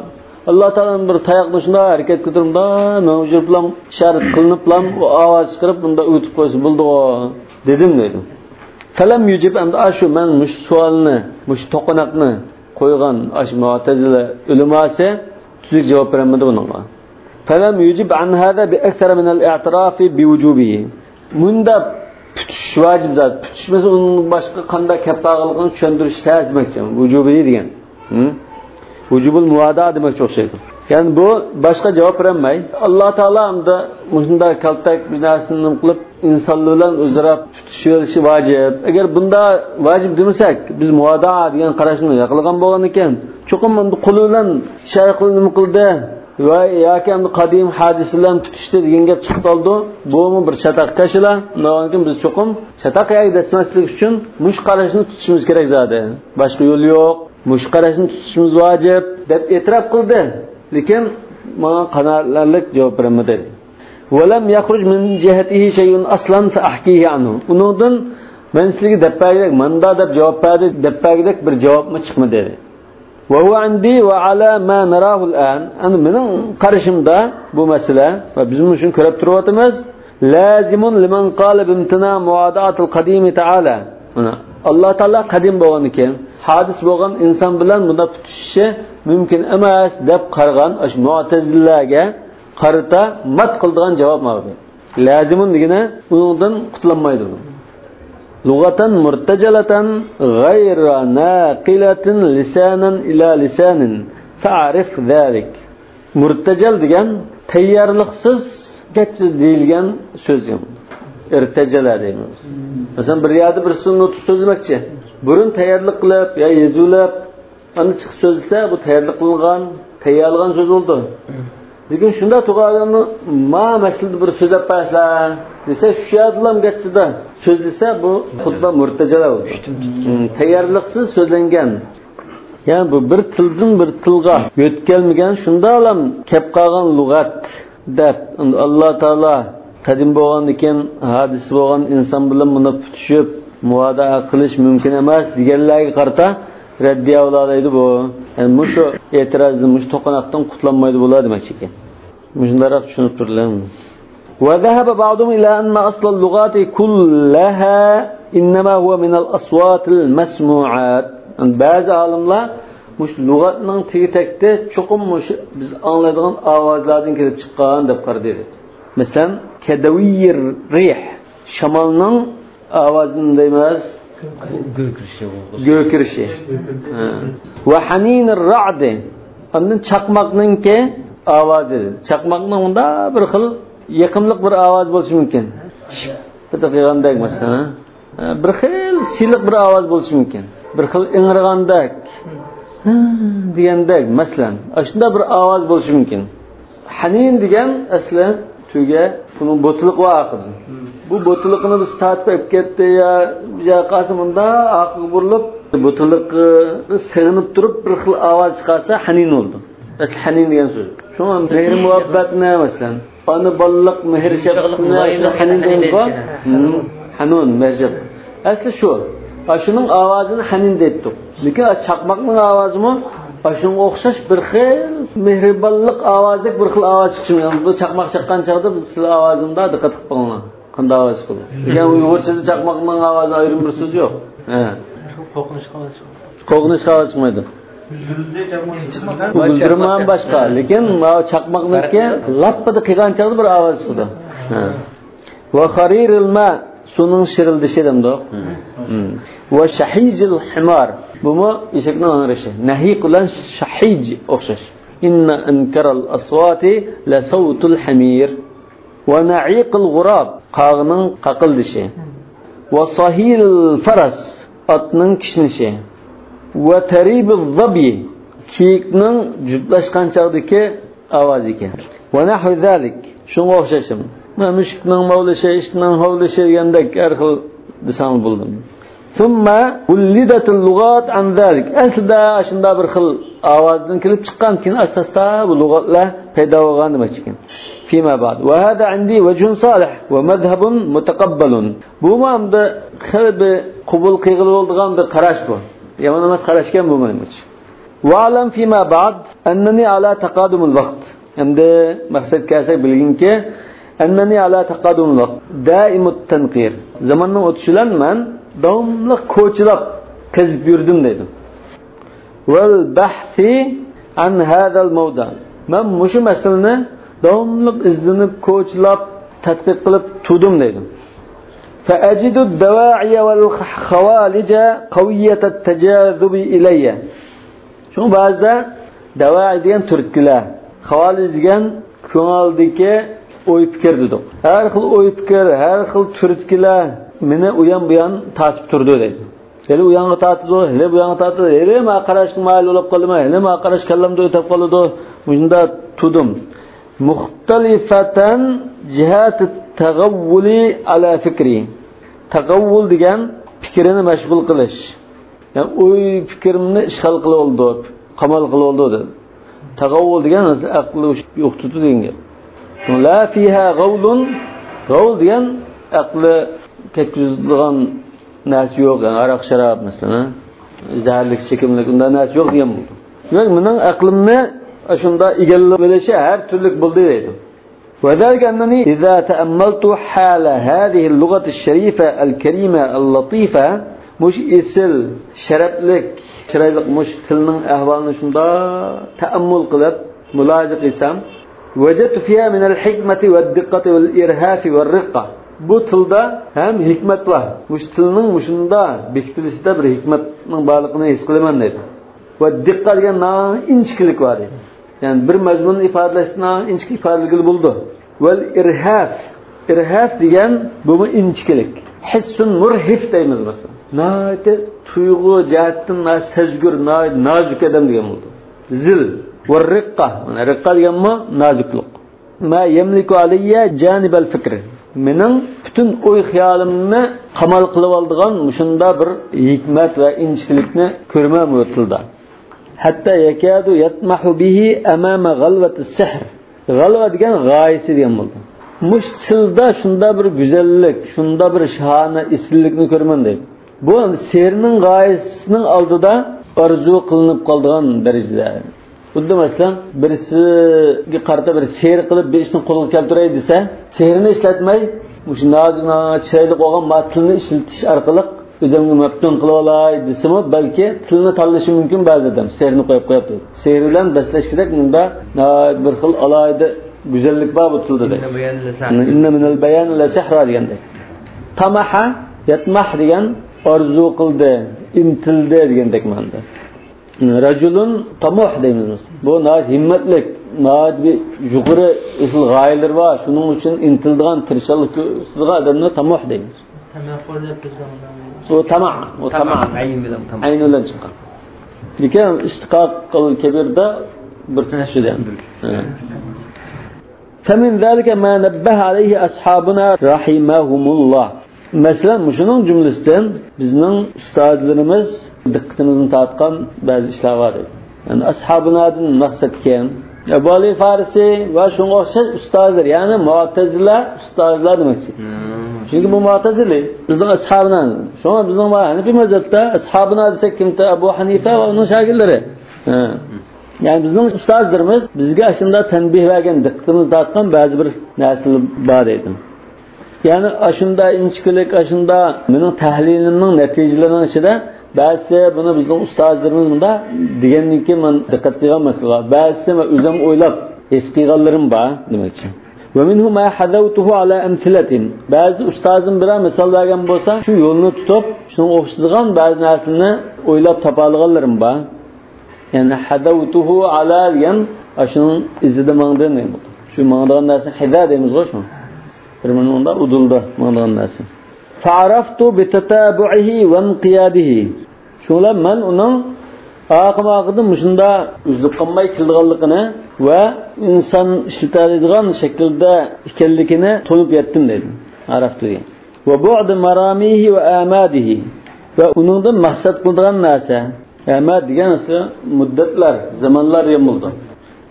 Allah Ta'ala'nın bir tayoqni shunda harakat qildiribda, mavjud bilan ishorat qilinib bilan ovoz chiqarib bunda o'tib qo'ysa bo'ldi dedim deydi. Falam yujib endi shu men mush savolni, mush to'qonoqni qo'ygan ash mu'tazila ulamasi tuzuk javob bermadi buningga. فلم يجب عن هذا بأكثر من الاعتراف بوجوبه. Bunda tutish vacib zat. Tutishmasa uning boshqa qanday kappag'illigini tushundirish lazimdir. Vujubiy degan. Vujubul muvadaa demakchi o'xshaydi. Ya'ni bu boshqa javob bermay. Alloh taolo hamda shunday kaltak bir narsani qilib insonlar bilan o'zaro tutishilishi vojib. Agar bunda vojib demasak, biz muvadaa degan qarashni yoqilgan bo'lgan ekan, cho'qim bunda qo'li bilan ishora qilib nima qildi? va yoki ham qadim hadislarni tutishdi degan gap chiqib qoldi. Bu bir chataq tashila. Undan biz cho'qim chataq aydatmaslik uchun mush qarashni tutishimiz kerak zodi. Boshqa yo'l yo'q. Mush qarashni tutishimiz vojib deb e'tirof qildi. Lekin menga qanoatlanlik javob bermadi. Walam yakhruj min jihatihi shay'un aslan fa ahkihi anhu. Undan men sizga depagidek manda deb javob berdi, depagidek bir javobmi chiqmadi dedi. Wa huwa indi wa ala ma narahu al'an. Ana mening qarashimda bu masala va biz buni shuni ko'rib turyapmiz. Lazimun liman qala bimtina muada'at al-qadim ta'ala. Mana Alloh taolo qadim bo'lgan ekan, hadis bo'lgan inson bilan bunda tutishishi mumkin emas deb qargan ash mu'tazilaga qarata mat qildigan javob mavjud. Lazimun degani undan qutlanmaydi. Lugatan murtajalatan ghayra naqilatin lisanan ila lisanin fa'rif zalik. Murtajal degan tayyorliksiz deyilgan so'z. Irtajala deymiz. Masalan bir yerda bir so'zni so'zlamoqchi. Burun tayyorlik qilib yo yezulab ani chiqib so'zlasa bu tayyorlik qilingan, tayyorlangan so'z bo'ldi. Lekin shunda to'g'rilarni ma maslida bir so'zlab paslar desa shu yerdan gachida so'zlasa bu xutba murtajala bo'ldi. Tayyorliksiz so'zlangan. Ya'ni bu bir tildan bir tilga yo'tkalmagan shunda ham kelib qolgan lug'at deb Alloh taolo qadim bo'lgan ekan, hadis bo'lgan inson bilan buni tutishib muvadaa qilish mumkin emas deganlarga qarata raddiya olaydi bu. Yani mushu e'tirozni mush to'qanoqdan qutlanmaydi bo'ladi demoqchi ekan. Shundaroq tushunib turlarmi? Wa dhahaba ba'dhum ila anna asl al-lughati kullaha inma huwa min al-aswat al-masmu'at. Ba'zi olimlar mush lug'atning tegitakda cho'qim mush biz anglaydigan ovozlardan kelib chiqqan deb qaraydi. Masalan, kadaviyir rih shamolning ovozini deymiz. Gökirishi. Va haninir ra'd. Ondan chaqmoqningki ovozi. Chaqmoqning unda bir xil yaqimliq bir ovoz bo'lishi mumkin. Bitta qilgandek masalan, bir xil siliq bir ovoz bo'lishi mumkin. Bir xil ingirgandek degandek masalan, shunda bir ovoz bo'lishi mumkin. Hanin degan aslan tuga bunun botliq va aqid. Bu botliqni biz tatib ketdi ya biza qasimunda aqib burilib botliqni sevinib turib bir xil ovoz chiqarsa hanin oldu. Asl hanin degan so'z. Shunga mehr muhabbatni masalan, ona balliq mehr shafqatni hanin deymiz. Hanun merjab. Asli shu. Shuning ovozini hanin deydik. Lekin chaqmoqning ovozimi shunga o'xshash bir xil mehribonlik ovozdek bir xil ovoz chiqishmi? Bu chaqmoq chaqqan chog'da biz sizlar ovozimda diqqat qilib qo'yinglar. Qanday ovoz qildi? Lekin uyg'urchada chaqmoqning ovozi ayrim bir so'z yo'q. Qo'qnish ovoz chiqmaydi. Bildirman boshqa, lekin chaqmoqniki lappada qilgan chog'da bir ovoz chiqdi. Va khariril ma suning shirildishi demdoq. Va shahijil himar. Bumi eshakning angrishi. Nahiq bilan shahij o'xshash. Inna ankaral aswati la sawtul hamir va na'iqil ghurab qag'ning qaqildishi. Va sahil faras atning kishnishi. Va taribiz zabi kiyikning juplashgan chog'dagi ovozi ekan. Va nahu zalik shunga o'xshashim. Mushukning mavlishi, ishning hovlishi degandek har xil desam bo'ldim. Thumma ulidatul lughat an zalik. Aslida shunda bir xil ovozdan kelib chiqqan keyin asosda bu lug'atlar paydo bo'lgan demoqchi ekan. Fima ba'd. Va hada indi wajhun salih va madhhabun mutaqabbalun. Bu hamda xilbi qabul qiladigan bir qarash bu. Yomon emas qarashgan bu demoqchi. Va alam fima ba'd annani ala taqadumul vaqt. Endi maqsad kelsak bilginki annani ala taqadumul vaqt daimut tanqir. Zamanning o'tishidan men davomli ko'chilab qizib yurdim dedi. Val bahthi an hada al mawda. Men mushu masalani davomli izlanib ko'chilab tadqiq qilib turdim dedi. Fa ajidu ad-dawa'iya wal khawalija qawiyat at-tajadhub ilayya. Shu ba'zida dawa'i degan turtkilar, xawalij degan ko'ngildagi o'y fikr dedik. Har xil o'y fikr, har xil turtkilar meni uyan bu yan tatib turdi dedi. Hele uyanga tatidi, hele bu yanga tatidi, hele ma qarashga mayl bo'lib qoldimi, hele ma qarash kallamda o'tib qoldi. bunda tudim. Muxtalifatan cihat tagavvuli ala fikri. Tagavvul degan fikrini mashg'ul qilish. Yani o'y fikrimni ishg'ol qilib oldi, qamal qilib oldi dedi. Tagavvul degan aqli yo'qtudi degan gap. La fiha g'awlun, g'awl degan aqli ketkizadigan narsa yo'q, yani aroq sharob masalan, zaharlik, chekimlik undan narsa yo'q degan bo'ldi. Demak, mening aqlimni shunda egallab bilishi har turli bo'ldi deydi. وذلك أنني إذا تأملت حال هذه اللغة الشريفة الكريمة اللطيفة مش إسل شرفلك شرفلك مش تلمن أهوالنا شندا تأمل قلب ملاحظة قسم وجدت فيها من الحكمة والدقة والإرهاف والرقة bu tilda ham hikmat var. Mush tilning mushunda bekitilisida bir hikmatning borligini his qilaman dedi. Va diqqat degan inchkilik var dedi. Yani bir mazmunni ifodalashda inchki ifodaligi bo'ldi. Val irhaf degan bu inchkilik. Hissun murhif deymiz masalan. Nayte tuyg'u jihatdan sezgur nozik odam degan bo'ldi. Zil va riqqa. Mana riqqa deganmi noziklik. Ma yamliku alayya janib al-fikr. Mening bütün o'y xiyolimni qamal qilib oldigan shunda bir hikmat va inchkilikni ko'rmam o'tildi. Hatta yakadu yatmahu bihi amama g'alvati sihr. G'alva degan g'oyasi degan bo'ldi. Mush tilda shunda bir go'zallik, shunda bir shahona islikni ko'rman deydi. Bu sehrning g'oyasining oldida orzu qilinib qolgan darajada. Bunda masalan birisiga qarata bir sehr qilib bir ishni qo'lga keltiray desa, sehrni ishlatmay, mush nozik chiroyli bo'lgan matnni ishlatish orqali o'zimga maftun qilib olay desimi, balki tilni tanlashi mumkin ba'zida. Sehrni qo'yib qo'yibdi. Sehr bilan baslash kerak, bunda bir xil alayda go'zallik bor bu tilda. Inna minal bayan la sihra degandek. Tamaha yatmah degan orzu qildi, intildi degandek ma'noda. Rajulun tamuh deymiz. Bu himmatlik, bir yuqori isl g'oyalar bor. Shuning uchun intildigan, tirishalik qilgan odamni tamuh deymiz. O tamam. Ayn bilan chiqqan. Lekin istiqoq kabirda bir tushdan. Famin zalika ma nabbaha alayhi ashabuna rahimahumullah. Mesela şunun cümlesinden bizning ustozlarimiz diqqatimizni tortgan ba'zi ishlar bor. Yani ashabunadin maqsad kim? Ebu Ali Farisi va shunga o'xshash ustozlar, ya'ni Mu'tazila ustozlar demakchi. Çünkü bu Mu'tazili bizning ashabuna. Shunga bizning Hanifi mazhabda ashabuna desak kimda? Abu Hanifa va uning shogirdlari. Yani bizning ustozlarimiz bizga shunda tanbih bergan, diqqatimizni tortgan ba'zi bir narsalar bor edi. Yani aşında inçkilik, aşında benim tahlilimning natijalarining ichida ba'zi buni bizning ustozlarimiz bunda degandan keyin men diqqat qilgan masala, ba'zi men o'zim o'ylab his qilganlarim bor demoqchi. Va minhu ma hadawtuhu ala amthilatin. Ba'zi ustozim bilan misol bergan bo'lsa, shu yo'lni tutib, shunga o'xshagan ba'zi narsalarni o'ylab topa olganlarim bor. Yani hadawtuhu ala degan shuning izida mangdan deymiz. Shu mangdan narsa hida deymiz shu. Firmanında udulda mağdan narsa. Fa'araftu bitatabu'ihi ve inqiyadihi. Şolar men onun aqmaqıdım şunda üzlüp qalmay kildiganligini ve insan işletadigan şekilde ekanligini tonib yetdim dedim. Araftu. Ve bu'd maramihi ve amadihi. Ve onundan maqsad qildigan narsa. Amad degan muddatlar, zamanlar yomuldu.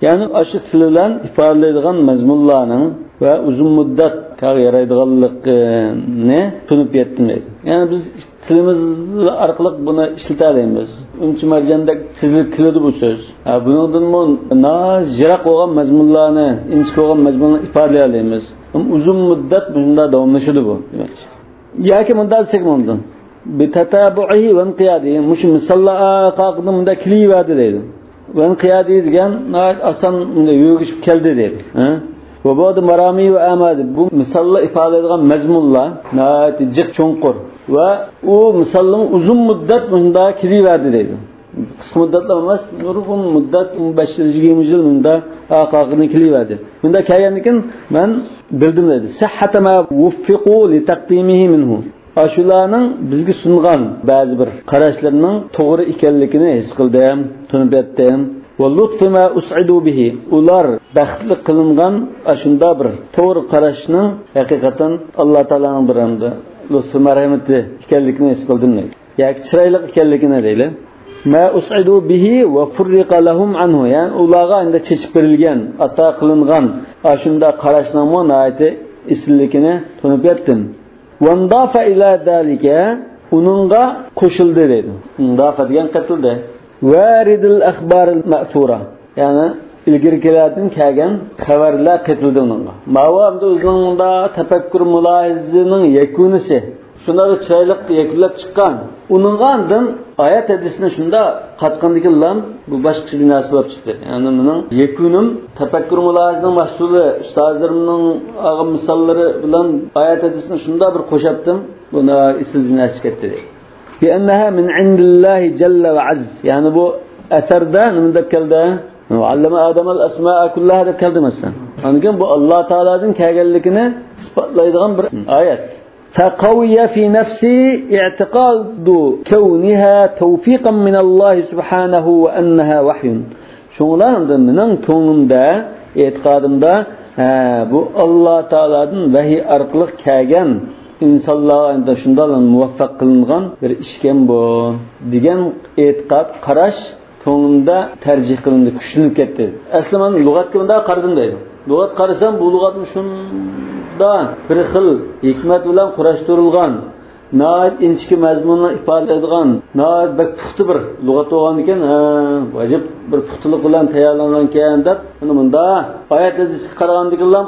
Yani aşı tililen ifadelaydigan mazmunlarning ve uzun müddet yaraydiganligini tunib yetdim deydi. Yani biz tilimiz orqali buni ishlatamiz. Uncha marjanda tizilib keladi bu so'z. Bundan jiroq bo'lgan mazmunlarni, inch bo'lgan mazmunlarni ifodalay olamiz. Uzun müddet bunda davomlashadi bu demakchi. Yoki bunda desak mumkin. Bitatabu'ihi ve inqiyadihi mush misollar qaqdimda kiliyadi deydi. Ve inqiyadi degan asan yo'g'ishib keldi deydi. Ve bu marami ve amadi bu misallar ifade edilen mezmunlar nihayet cık çonkur ve o misalın uzun müddet bunda kiliverdi deydi. Kısa müddetle olmaz, nurufun müddet 15-20 yıl bunda akakını kiliverdi. Bunda kayanlikin ben bildim dedi. Sahhata ma vuffiqu li taqdimihi minhu. Aşularning bizga sungan ba'zi bir qarashlarning to'g'ri ekanligini his qildim, tunib yetdim. Ve lutfu ma us'idu bihi. Ular baxtli qilingan ashunda bir to'g'ri qarashni haqiqatan Alloh taolaning bir hamda lutfu marhamati ekanligini his qildim. Yoki chiroyli ekanligini deyli. Ma us'idu bihi va furriqa lahum anhu. Ya'ni ularga endi chechib berilgan, ato qilingan ashunda qarashning monati islikini tunib yetdim. Vandafa ila zalika uningga qo'shildi dedi. Vandafa degan qatildi. Varidul akhbarul ma'thura. Ya'ni ilgari kelgan xabarlar qatildi uningga. Ma'vamda o'zingda tafakkur mulohizining yakunisi. Şunları çaylık yakunlab chiqqan. Uningga andan oyat hadisni shunda qatqandikilar bu boshqa bir narsa bo'lib chiqdi. Ya'ni mening yakunim tafakkur mulohizining mahsuli, ustozlarimning ag'im misollari bilan oyat hadisni shunda bir qo'shabdim. Buni isildinas ketdi. Bi annaha min indillahi jalla va azz. Ya'ni bu asarda nimada keldi? Allama Adam al-asma'a kullaha deb keldi masalan. Angan bu Alloh taolaning kelganligini isbotlaydigan bir oyat. فقوي في نفسي اعتقاد كونها توفيقا من الله سبحانه وأنها وحي. Şunlarında mening ko'nglimda, e'tiqodimda bu Alloh taoladan vahiy orqali kelgan insonlarga shunday muvaffaq qilingan bir ishkan bu degan e'tiqod qarash ko'nglimda tarjih qilindi, kuchlanib ketdi. Aslan men lug'atga bunday qaradim deydi. Lug'at qarasam bu lug'atni shunda bir xil hikmat bilan qurashtirilgan, nayt inchki mazmunni ifoda etadigan, nayt bak puxta bir lug'at bo'lgan ekan, vajib bir puxtalik bilan tayyorlangan ekan deb, bunda oyat hadisga qaragandagina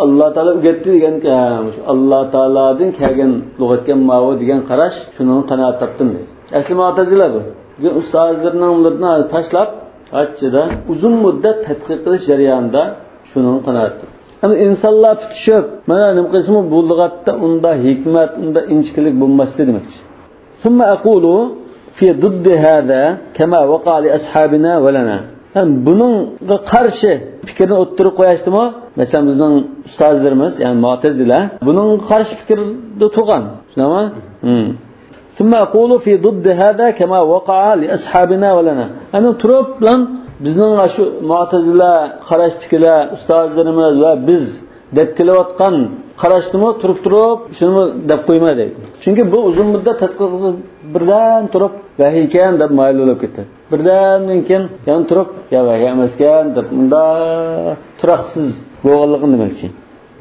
Alloh taolo o'rgatdi degan ekan, Alloh taolodan kelgan lug'atga ma'vo degan qarash, shuni qanoat topdim deydi. Asli mu'tazila bu. Bugun ustozlarning tashlab, hajjida uzun muddat tadqiq qilish jarayonida shuni qanoat. Ama insanlar tutuşup, mana nima qilsam bu lug'atda unda hikmat, unda inchkilik bo'lmasdi demakchi. Summa aqulu fi didd hada kama waqa li ashabina va lana. Buningga qarshi fikrni o'ttirib qo'yashdimi? Masalan bizning ustozlarimiz, ya'ni Mu'tazila, buning qarshi fikrda turgan. Tushunami? Summa aqulu fi didd hada kama waqa li ashabina va lana. Ana turib bilan bizning shu Mu'tazila qarashdikilar ustozlarimiz va biz deb kelayotgan qarashdimi turib shuni deb qo'yma deydi. Chunki bu uzun muddat tadqiq birdan turib vahiy ekan deb mayl bo'lib ketdi. Birdan keyin yana turib ya vahiy emas ekan deb bunda turaqsiz bo'lganligini demoqchi.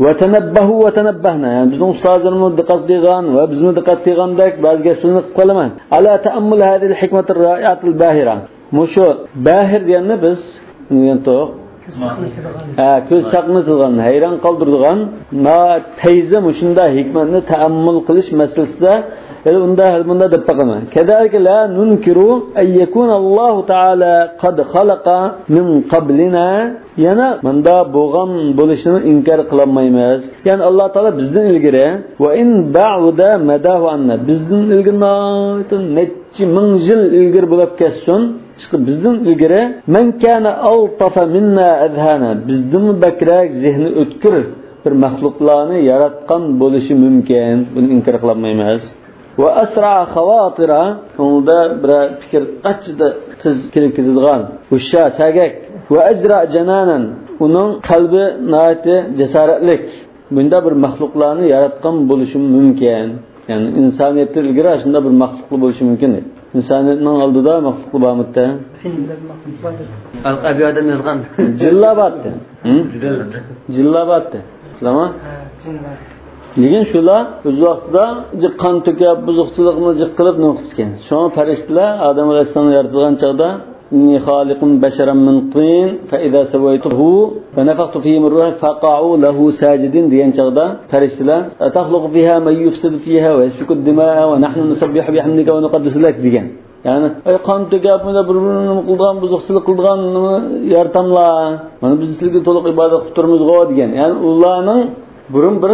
Va tanabbahu va tanabbahna. Yani bizning ustozlarimiz diqqat qilgan va bizni diqqat qilgandek ba'zi gaplarni qilib qolaman. Ala ta'ammul hadhihi al-hikmat ar-ra'i'at al-bahira. Mushu bahir deganni biz to'q ko'z chaqnatilgan, hayron qoldiradigan tayza mushunda hikmatni ta'ammul qilish masalasida bunda deb baqaman. Kadalika la nunkiru ay yakuna Alloh taala qad khalaqa min qablina. Yana bunda bo'lgan bo'lishini inkor qilmaymiz. Ya'ni Alloh taolo bizdan ilgari va in ba'da madahu anna bizdan ilgari necha ming yil ilgari bo'lib ketsin. Bizdan ilgari man kana altafa minna adhana bizdan bakrak zihni o'tkir bir maxluqlarni yaratgan bo'lishi mumkin. Buni inkor qilmaymiz. Ve asra xawatira unda bir fikr qachida tiz kelib ketadigan o'sha sagak ve azra jananan uning qalbi nihoyatda jasoratlik bunda bir maxluqlarni yaratgan bo'lishi mumkin. Ya'ni insoniyatdan ilgari shunda bir maxluq bo'lishi mumkin. İnsaniyatning oldida maxluq bormi-da? Alqabi odam yozgan. Jillabatdi. Jillabatdi. Tamam? Lekin shular o'z vaqtida qon to'kib, buzuqchilikni jiq qilib nima qilgan. Shoma farishtalar Odam alayhissalomni yaratgan chaqda inni xoliqun basharan min tin fa idza sawaytuhu wa nafaqtu fihi min ruhi faqa'u lahu sajidin degan chaqda farishtalar taxluqu fiha man yufsidu fiha wa yasfiku ad-dima'a wa nahnu nusabbihu bihamdika wa nuqaddisu lak degan. Ya'ni qon to'kib bir-birini qilgan, buzuqchilik qilgan yaratamlar. Mana biz sizlarga to'liq ibodat qilib turibmiz-ku degan. Ya'ni ularning burun bir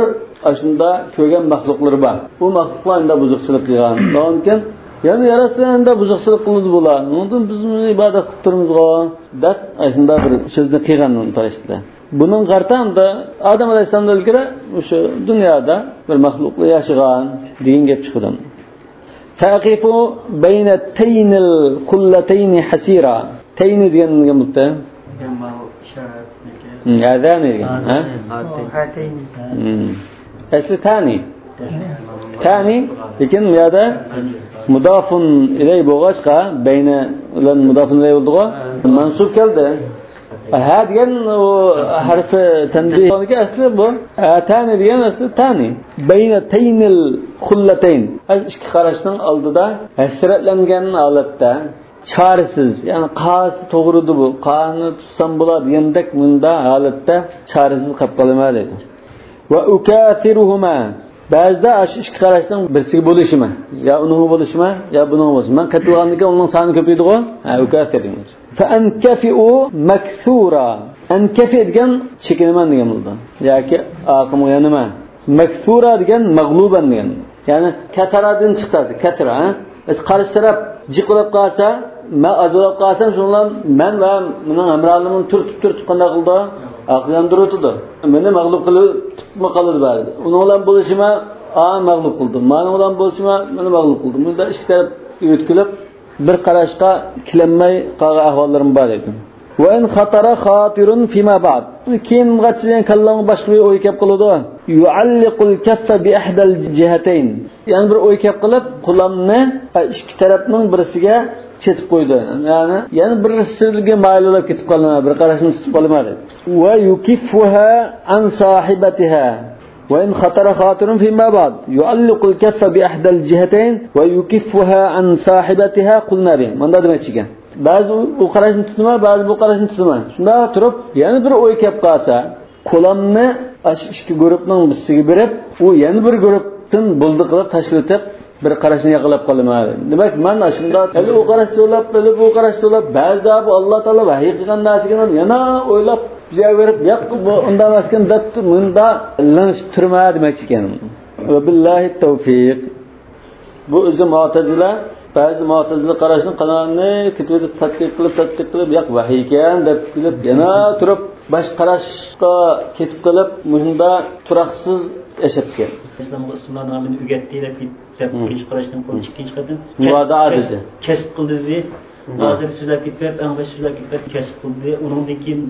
aslında kögen maxluqları var. Bu maxluqlar indi buzuqchilik qilgan. Lekin yani yarasında buzuqchilik qildi bular. Ondan biz ibodat qilib turibmiz-ku deb aslında bir so'zni qilgan farishtalar. Buning qartamda Odam alayhissalomdan ilgari o'sha dunyoda bir maxluqlar yashagan degan gap chiqdi. Taqifu bayna taynil qullatayn hasira. Teyni deganga multa. Adhan degan. Ha? Asli tani. Tani lekin bu yerda mudofun ilay bo'lg'achqa bayna ular mudofun ilay bo'ldi-ku. Mansub keldi. Ha degan o harfi tanbih asli bu. Tani degan asli tani. Bayna taynil xullatayn. İki qarashning oldida hasratlangan holatda çaresiz, yani qasi to'g'ridi bu. Qani tutsam bo'ladi degandek bunda holatda çaresiz qolib qolmaydi. Va ukathiruhuma. Ba'zida ash ikki qarashning birsiga bo'lishimi, ya uning bo'lishimi, ya buning bo'lishimi. Men qatilgandan uning soni ko'paydi-ku. Ha, ukathirin. Fa ankafi'u makthura. Ankafi degan chekinaman degan bo'ldi. Yoki aqimi nima? Makthura degan mag'luban degan. Ya'ni kataradan chiqadi, katara, ha? Qarish taraf jiqilib qolsa, men azolab qolsam, shundan men va mening hamrohimning turtib qanday qildi? Aqlandirdi. Meni mag'lub qilib tutma qoldi ba'zi. Uning bilan bo'lishima, mag'lub qildim. Men bilan bo'lishima, meni mag'lub qildim. Bunda ikki taraf o'tkilib bir qarashga kilanmay qolgan ahvollarim bor edi. Va in khatara khatirun fima ba'd. Keyin g'achidan kallam boshqa bir o'y kelib qoldi. Yu'alliqul kaffa bi ihdal jihatayn. Yani bir o'y kelib qilib, qo'limni ikki tarafning birisiga chetib qo'ydi. Yani bir sirliga maylolab ketib qoldi, bir qarashni tutib qolmadi. Va yukiffuha an sahibatiha. Wa in khatara khatirun fima ba'd. Yu'alliqul kaffa bi ihdal jihatayn wa yukiffuha an sahibatiha qulna bi. Manda demoqchi ekan. Ba'zi u qarashni tutma, ba'zi bu qarashni tutma. Shunda turib, yana bir o'y kelib qolsa, qo'limni ikki guruhning birisiga berib, u yana bir guruhdan buldi qilib tashlatib, bir qarashni yaqilab qolmadi. Demak, men shunda hali u qarashni o'ylab, hali bu qarashni o'ylab, ba'zida bu Alloh taolo vahiy qilgan narsaga yana o'ylab bizga berib, yo'q bu undan emaskan deb bunda lanishib turma demoqchi ekan. Va billahi tawfiq. Bu o'zi mu'tazila, ba'zi mu'tazila qarashni qanonni ketib tadqiq qilib, yo'q vahiy ekan deb bilib, yana turib bosh qarashga ketib qolib, bunda turaqsiz yashab ketgan. İslam'ın ısmarlarını ügettiğiyle bir birinci qarashdan ko'ra ikkinchi qatim muvadaa dedi. Kesib qildi dedi. Hozir sizlar ketib, anglab sizlar ketib kesib qildi. Uningdan keyin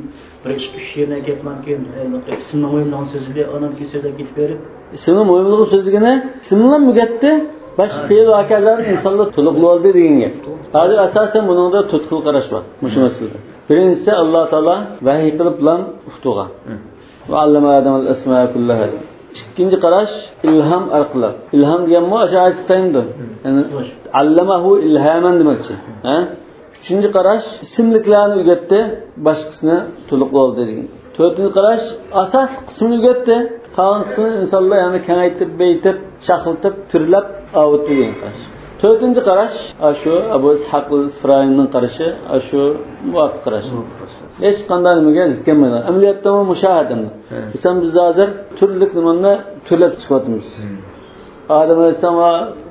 bir ish yerine ketman keyin ismning o'yimdan so'zli, ondan keyin sizlar ketib berib. Ismning o'yimligi so'zligini ismdan mugatdi. Başka fe'l voqealar insonlar to'liq bo'ldi degan gap. Hozir asosan buningda to'rt xil qarash bor. Shu masalada. Birinchisi Alloh taolo vahiy qilib bilan uftuga. Va allama adamul asmaa kullaha. İkinci qarash ilham orqali. Ilham degan bu ash'ariyda. Yani allamahu ilhaman demakchi. Ha? Üçüncü qarash ismliklarni o'rgatdi, boshqasini to'liq bo'ldi degan. To'rtinchi qarash asas qismini o'rgatdi, qolgan qismini insonlar yani kengaytib, beytib, shaqiltib, turlab avutdi degan qarash. To'rtinchi qarash shu Abu Ishaq al-Isfaraynning qarashi, shu muvafiq qarash. Hech qanday nimaga zikirmaydi. Amaliyotda bu mushohadami. Biz hozir turli nimani turlab chiqyapmiz. Adam alayhissalom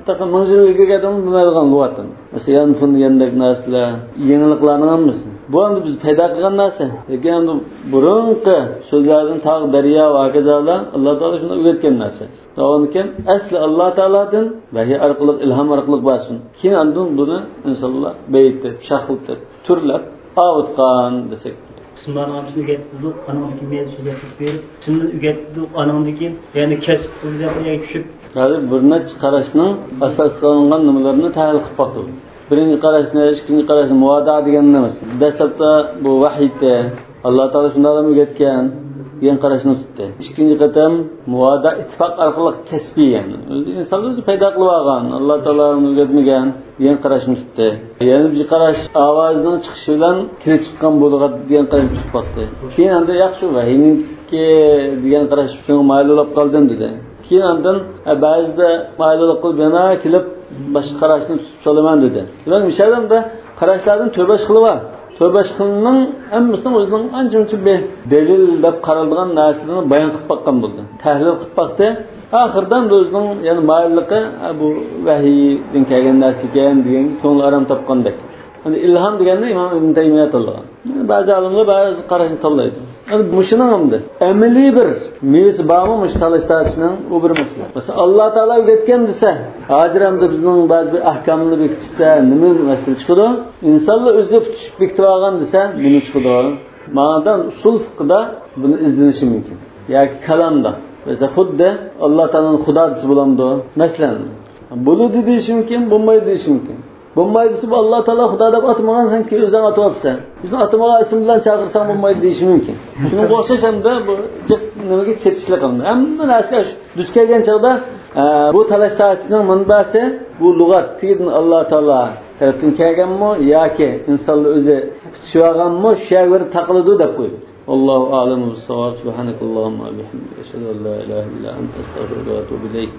taqim manzilga kelgandan bilmaydigan lug'atdan. Masalan, fundagandek narsalar, yeniliklarning hammasi. Bu endi biz paydo qilgan narsa. Lekin endi burunqi so'zlardan tog' daryo va kazalar Alloh taolo shuni o'rgatgan narsa. Davomken asli Alloh taolodan vahiy orqali ilhom orqali bo'lsin. Keyin andin buni insonlar beytib, shaqiltib, turlab avutgan desak. Ismarlarni ügetdi, anandaki mevzular berib, shundan ügetdi, anandaki yani kesib qilib, tushib hozir bir necha qarashning asoslangan nimalarni tahlil qilib boqdi. Birinchi qarashni, ikkinchi qarashni muvadaa degan nima? Dastlabda bu vahiyda Alloh taolo shunday o'rgatgan degan qarashni tutdi. Ikkinchi qatam muvadaa ittifoq orqali kasbiy yani. Insonlar o'zi paydo qilib olgan, Alloh taolo o'rgatmagan degan qarashni tutdi. Yana bir qarash ovozning chiqishi bilan kirib chiqqan bo'lgan degan qarashni tutib boqdi. Keyin endi yaxshi vahiyninki degan qarash uchun maylolab qoldim dedi. Keyin ondan ba'zida maylolab qilib yana kelib boshqa qarashni tutib solaman dedi. Ular mishalamda qarashlarning to'rbash xili bor. To'rbash xilining hammasini o'zining ancha-muncha bir dalil deb qaralgan narsalarni bayon qilib boqqan bo'ldi. Tahlil qilib boqdi. Oxirdan o'zining yani maylligi bu vahiydan kelgan narsa ekan degan ko'ngil aram topgandek. Hani ilham degende İmam İbn Teymiyye tanlagan. Bazı alimler bazı qarashni tanlaydi. Yani muşunun hamdı. Emeli bir mevzi bağımı muş talashtasının o bir mesele. Mesela Allah Teala öğretken dese, hadiramda bizning bazı bir ahkamını bekitishda nima mesele chiqadi? İnsanlar o'zi bekitib olgan desa, nima chiqadi? Ma'nodan usul fiqhda buni izlanishi mumkin. Yoki kalamda. Mesela xuddi Allah Teala'nın Xudosi bo'lamdi. Masalan, bo'ladi deyish mumkin, bo'lmaydi deyish mumkin. Bo'lmaydi desa Allah Teala Xudo deb atmagan, sen ki o'zing atyapsan. O'zing atmagan ism bilan chaqirsang bo'lmaydi deyish mumkin. Shuni o'xshash hamda bu nimaga chetishlik qildi. Hamma narsa duch kelgan chog'da bu talashtashining manbasi bu lug'at tiyidin Allah Teala tarafdan kelganmi yoki insonlar o'zi tutishib olganmi, shu yerga taqiladi deb qo'ydi. Allohu a'lamu bis-savab. Subhanakallahumma va bihamdika ashhadu an la ilaha illa anta astaghfiruka va atubu ilayk.